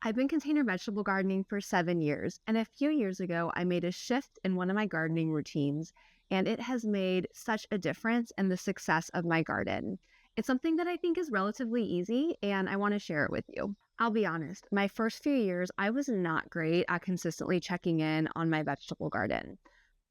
I've been container vegetable gardening for 7 years, and a few years ago, I made a shift in one of my gardening routines, and it has made such a difference in the success of my garden. It's something that I think is relatively easy, and I want to share it with you. I'll be honest, my first few years, I was not great at consistently checking in on my vegetable garden.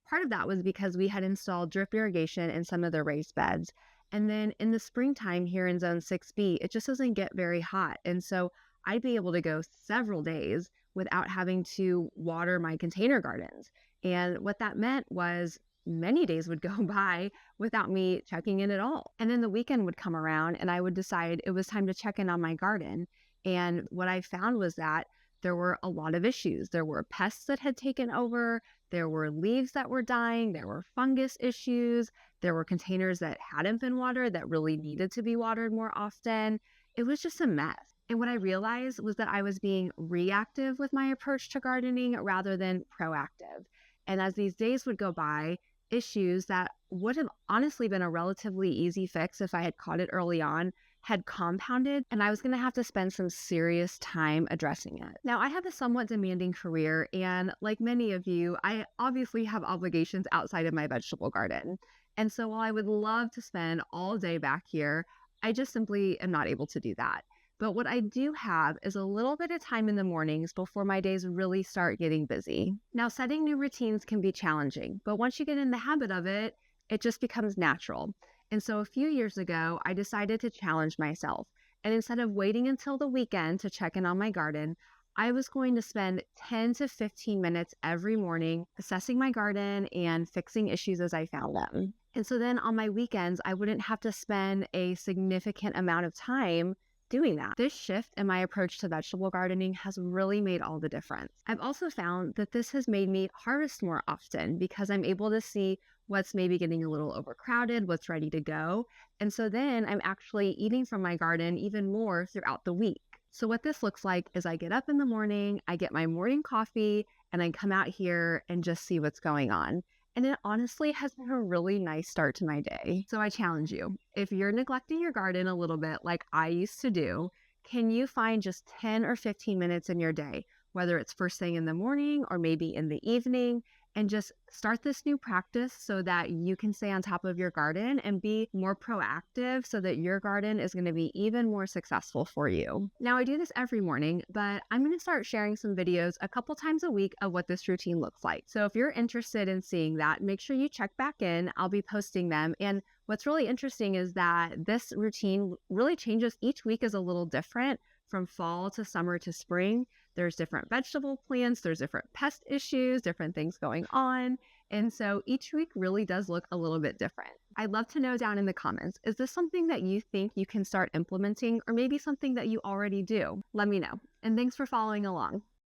Part of that was because we had installed drip irrigation in some of the raised beds. And then in the springtime here in Zone 6B, it just doesn't get very hot. And so I'd be able to go several days without having to water my container gardens. And what that meant was many days would go by without me checking in at all. And then the weekend would come around and I would decide it was time to check in on my garden. And what I found was that there were a lot of issues. There were pests that had taken over. There were leaves that were dying. There were fungus issues. There were containers that hadn't been watered that really needed to be watered more often. It was just a mess. And what I realized was that I was being reactive with my approach to gardening rather than proactive. And as these days would go by, issues that would have honestly been a relatively easy fix if I had caught it early on had compounded, and I was going to have to spend some serious time addressing it. Now, I have a somewhat demanding career, and like many of you, I obviously have obligations outside of my vegetable garden. And so while I would love to spend all day back here, I just simply am not able to do that. But what I do have is a little bit of time in the mornings before my days really start getting busy. Now, setting new routines can be challenging, but once you get in the habit of it, it just becomes natural. And so a few years ago, I decided to challenge myself. And instead of waiting until the weekend to check in on my garden, I was going to spend 10 to 15 minutes every morning assessing my garden and fixing issues as I found them. And so then on my weekends, I wouldn't have to spend a significant amount of time doing that. This shift in my approach to vegetable gardening has really made all the difference. I've also found that this has made me harvest more often because I'm able to see what's maybe getting a little overcrowded, what's ready to go. And so then I'm actually eating from my garden even more throughout the week. So what this looks like is I get up in the morning, I get my morning coffee, and I come out here and just see what's going on. And it honestly has been a really nice start to my day. So I challenge you, if you're neglecting your garden a little bit like I used to do, can you find just 10 or 15 minutes in your day, whether it's first thing in the morning or maybe in the evening, and just start this new practice so that you can stay on top of your garden and be more proactive so that your garden is going to be even more successful for you. Now, I do this every morning, but I'm going to start sharing some videos a couple times a week of what this routine looks like. So if you're interested in seeing that, make sure you check back in. I'll be posting them. And what's really interesting is that this routine really changes. Each week is a little different from fall to summer to spring. There's different vegetable plants, there's different pest issues, different things going on. And so each week really does look a little bit different. I'd love to know down in the comments, is this something that you think you can start implementing or maybe something that you already do? Let me know. And thanks for following along.